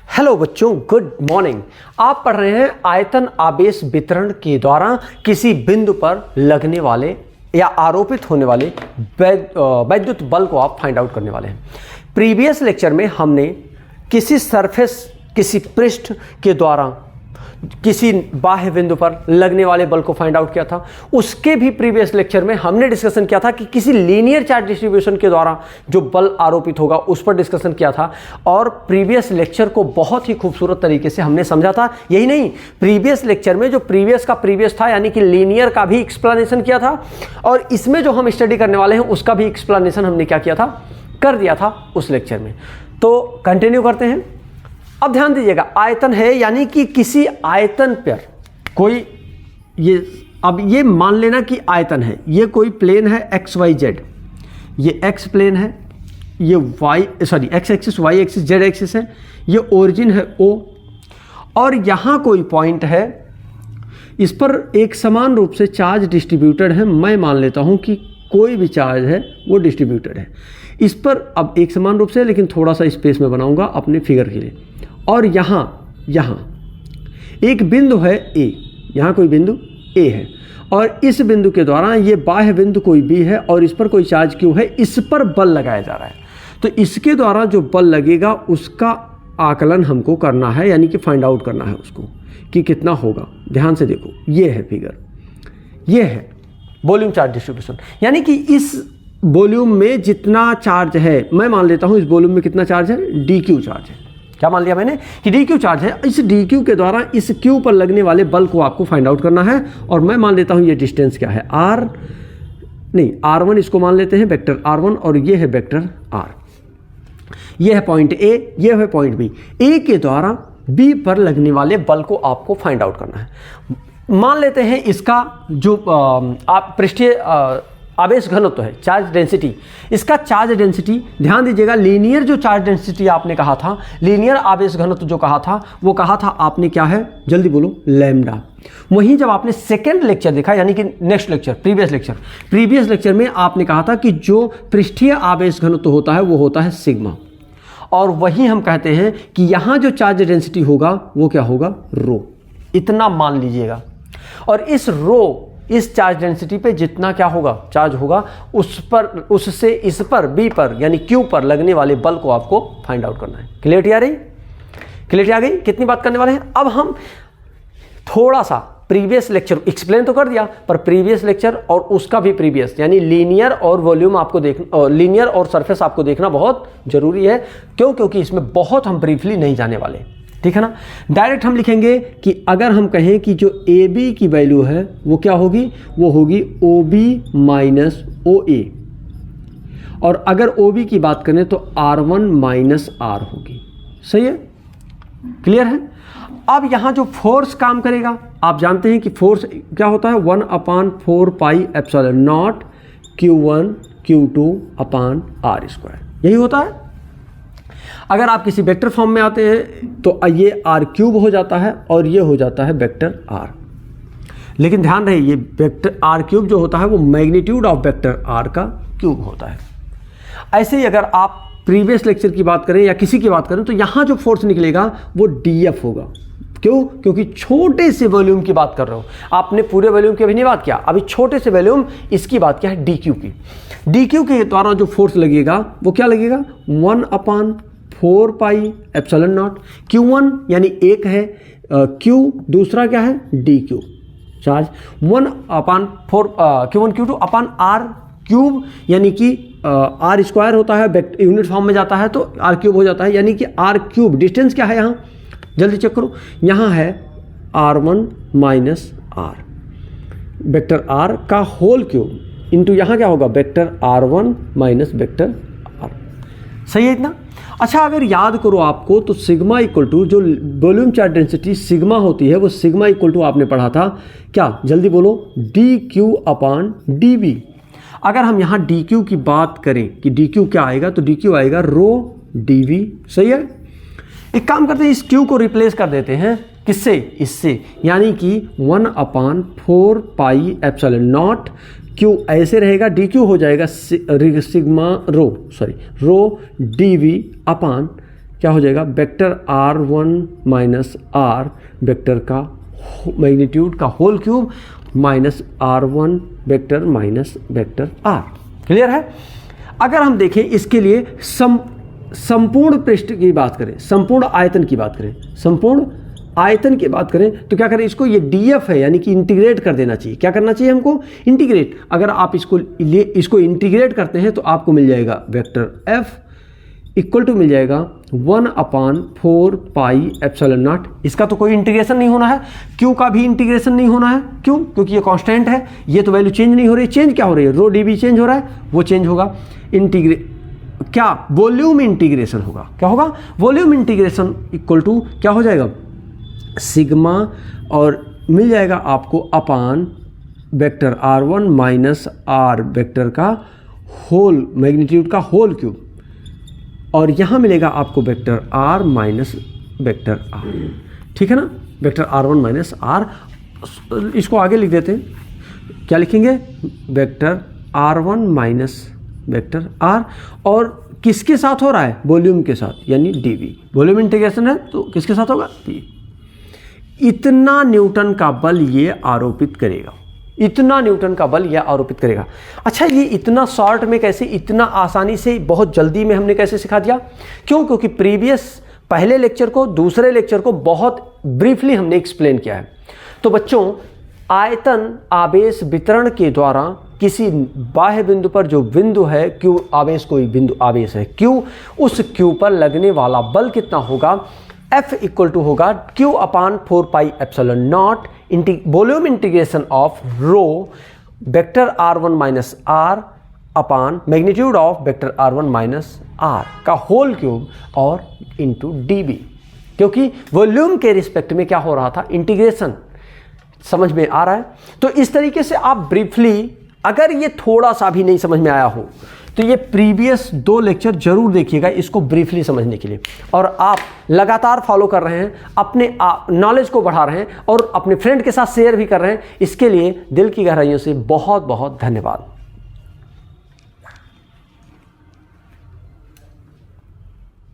Hello बच्चों, good morning. आप पढ़ रहे हैं आयतन आवेश वितरण के द्वारा किसी बिंदु पर लगने वाले या आरोपित होने वाले वैद्युत बल को आप फाइंड आउट करने वाले हैं। प्रीवियस लेक्चर में हमने किसी सरफेस, किसी पृष्ठ के द्वारा किसी बाह्य बिंदु पर लगने वाले बल को फाइंड आउट किया था। उसके भी प्रीवियस लेक्चर में हमने डिस्कशन किया था कि किसी लीनियर चार्ज डिस्ट्रीब्यूशन के द्वारा जो बल आरोपित होगा उस पर डिस्कशन किया था। और प्रीवियस लेक्चर को बहुत ही खूबसूरत तरीके से हमने समझा था। यही नहीं, प्रीवियस लेक्चर में जो प्रीवियस का प्रीवियस था यानी कि लीनियर का भी एक्सप्लेनेशन किया था, और इसमें जो हम स्टडी करने वाले हैं उसका भी एक्सप्लेनेशन हमने क्या किया था, कर दिया था उस लेक्चर में। तो कंटिन्यू करते हैं। अब ध्यान दीजिएगा, आयतन है यानी कि किसी आयतन पर कोई अब ये मान लेना कि आयतन है, ये कोई प्लेन है एक्स वाई जेड, ये एक्स प्लेन है, ये X axis, Y axis, Z axis है, ये ओरिजिन है ओ, और यहाँ कोई पॉइंट है, इस पर एक समान रूप से चार्ज डिस्ट्रीब्यूटेड है। मैं मान लेता हूँ कि कोई भी चार्ज है वो डिस्ट्रीब्यूटेड है इस पर। अब एक समान रूप से, लेकिन थोड़ा सा स्पेस में बनाऊंगा अपने फिगर के लिए। और यहाँ एक बिंदु है ए, यहाँ कोई बिंदु ए है, और इस बिंदु के द्वारा ये बाह्य बिंदु कोई बी है, और इस पर कोई चार्ज क्यू है, इस पर बल लगाया जा रहा है। तो इसके द्वारा जो बल लगेगा उसका आकलन हमको करना है, यानी कि फाइंड आउट करना है उसको कि कितना होगा। ध्यान से देखो, ये है फिगर, ये है वॉल्यूम चार्ज डिस्ट्रीब्यूशन, यानी कि इस वॉल्यूम में जितना चार्ज है, मैं मान लेता हूँ इस वॉल्यूम में कितना चार्ज है, डी क्यू चार्ज है। क्या मान लिया मैंने कि डी क्यू चार्ज है। इस डी क्यू के द्वारा इस क्यू पर लगने वाले बल को आपको फाइंड आउट करना है। और मैं मान लेता हूँ ये डिस्टेंस क्या है, R1, इसको मान लेते हैं वेक्टर R1, और ये है वेक्टर R। ये है पॉइंट ए, ये है पॉइंट बी। ए के द्वारा बी पर लगने वाले बल को आपको फाइंड आउट करना है। मान लेते हैं इसका जो आप पृष्ठीय आवेश घनत्व है, चार्ज डेंसिटी, इसका चार्ज डेंसिटी, ध्यान दीजिएगा, लीनियर जो चार्ज डेंसिटी आपने कहा था, लीनियर आवेश घनत्व जो कहा था, वो कहा था आपने क्या है, जल्दी बोलो, लैम्डा। वहीं जब आपने सेकेंड लेक्चर देखा, यानी कि नेक्स्ट लेक्चर, प्रीवियस लेक्चर में आपने कहा था कि जो पृष्ठीय आवेश घनत्व होता है वो होता है सिग्मा, और वहीं हम कहते हैं कि यहाँ जो चार्ज डेंसिटी होगा वो क्या होगा, रो। इतना मान लीजिएगा। और इस रो, इस चार्ज डेंसिटी पे जितना क्या होगा, चार्ज होगा, उस पर, उससे इस पर बी पर यानी क्यू पर लगने वाले बल को आपको फाइंड आउट करना है। क्लियरिटी आ रही? क्लियरिटी आ गई? कितनी बात करने वाले हैं अब हम? थोड़ा सा प्रीवियस लेक्चर एक्सप्लेन तो कर दिया, पर प्रीवियस लेक्चर और उसका भी प्रीवियस, यानी लीनियर और वॉल्यूम आपको देखना, लीनियर और सरफेस आपको देखना बहुत जरूरी है। क्यों? क्योंकि इसमें बहुत हम ब्रीफली नहीं जाने वाले, ठीक है ना। डायरेक्ट हम लिखेंगे कि अगर हम कहें कि जो ए बी की वैल्यू है वो क्या होगी, वो होगी ओ बी माइनस ओ ए, और अगर ओ बी की बात करें तो R1 माइनस आर होगी। सही है? क्लियर है? अब यहां जो फोर्स काम करेगा, आप जानते हैं कि फोर्स क्या होता है, 1/4 पाई epsilon not Q1 Q2 upon R square, यही होता है। अगर आप किसी वेक्टर फॉर्म में आते हैं तो ये R क्यूब हो जाता है और ये हो जाता है वेक्टर R। लेकिन ध्यान रहे, ये वेक्टर R क्यूब जो होता है वो मैग्नीट्यूड ऑफ वेक्टर R का क्यूब होता है। ऐसे ही अगर आप प्रीवियस लेक्चर की बात करें या किसी की बात करें तो यहाँ जो फोर्स निकलेगा वो DF होगा। क्यों? क्योंकि छोटे से वॉल्यूम की बात कर रहे हो, आपने पूरे वॉल्यूम की अभी नहीं बात किया, अभी छोटे से वॉल्यूम इसकी बात क्या है, DQ की। DQ के द्वारा जो फोर्स लगेगा वो क्या लगेगा, 1/4 पाई एप्सिलॉन नॉट। Q1 यानी एक है, Q दूसरा क्या है, DQ चार्ज, 1/4 Q1 Q2 अपान R क्यूब, यानी कि R स्क्वायर होता है, यूनिट फॉर्म में जाता है तो R क्यूब हो जाता है, यानी कि R क्यूब। डिस्टेंस क्या है यहाँ, जल्दी चेक करो, यहाँ है R1 minus R, vector R का होल क्यूब इंटू यहाँ क्या होगा, vector R1 minus vector R। सही है इतना? अच्छा, अगर याद करो आपको तो सिग्मा इक्वल टू जो वॉल्यूम चार्ज डेंसिटी सिग्मा होती है वो सिग्मा इक्वल टू आपने पढ़ा था क्या, जल्दी बोलो, DQ अपान DV। अगर हम यहाँ DQ की बात करें कि DQ क्या आएगा, तो DQ आएगा रो DV। सही है? एक काम करते हैं, इस Q को रिप्लेस कर देते हैं किससे, इससे, यानी कि 1/4 पाई एप्सिलॉन नॉट Q ऐसे रहेगा, DQ हो जाएगा sigma rho d v upon क्या हो जाएगा, vector r1 minus r vector का मैग्नीट्यूड का whole cube minus r1 vector minus vector r। Clear है। अगर हम देखें इसके लिए संपूर्ण पृष्ठ की बात करें, संपूर्ण आयतन की बात करें, संपूर्ण आयतन की बात करें तो क्या करें, इसको ये df है यानी कि इंटीग्रेट कर देना चाहिए। क्या करना चाहिए हमको, इंटीग्रेट। अगर आप इसको इंटीग्रेट करते हैं तो आपको मिल जाएगा वेक्टर f इक्वल टू मिल जाएगा 1/4 पाई एप्सिलॉन नॉट। इसका तो कोई इंटीग्रेशन नहीं होना है, q का भी इंटीग्रेशन नहीं होना है। क्यों, क्योंकि ये कांस्टेंट है, ये तो वैल्यू चेंज नहीं हो रही। चेंज क्या हो रही है, रो डी भी चेंज हो रहा है, वो चेंज होगा। क्या वॉल्यूम इंटीग्रेशन होगा, क्या होगा, वॉल्यूम इंटीग्रेशन इक्वल टू क्या हो जाएगा, सिग्मा, और मिल जाएगा आपको अपान vector r1 minus r vector का होल मैग्नीट्यूड का होल क्यूब, और यहाँ मिलेगा आपको vector r minus vector r। ठीक है ना, वेक्टर r1 माइनस r। इसको आगे लिख देते हैं, क्या लिखेंगे, vector r1 minus vector r, और किसके साथ हो रहा है, वॉल्यूम के साथ, यानी dv। वॉल्यूम इंटीग्रेशन है तो किसके साथ होगा, d। इतना न्यूटन का बल ये आरोपित करेगा, इतना न्यूटन का बल यह आरोपित करेगा। अच्छा, ये इतना शॉर्ट में कैसे, इतना आसानी से, बहुत जल्दी में हमने कैसे सिखा दिया, क्यों, क्योंकि प्रीवियस पहले लेक्चर को, दूसरे लेक्चर को बहुत ब्रीफली हमने एक्सप्लेन किया है। तो बच्चों, आयतन आवेश वितरण के द्वारा किसी बाह्य बिंदु पर जो बिंदु है Q आवेश, कोई बिंदु आवेश है Q, उस Q पर लगने वाला बल कितना होगा, F इक्वल टू होगा Q/4 pi epsilon not volume integration of rho vector r1 minus r upon magnitude of vector r1 minus r का होल क्यूब और इंटू dv। क्योंकि वॉल्यूम के रिस्पेक्ट में क्या हो रहा था, इंटीग्रेशन। समझ में आ रहा है। तो इस तरीके से आप ब्रीफली, अगर ये थोड़ा सा भी नहीं समझ में आया हो तो ये प्रीवियस 2 लेक्चर जरूर देखिएगा इसको ब्रीफली समझने के लिए। और आप लगातार फॉलो कर रहे हैं, अपने नॉलेज को बढ़ा रहे हैं और अपने फ्रेंड के साथ शेयर भी कर रहे हैं। इसके लिए दिल की गहराइयों से बहुत बहुत धन्यवाद।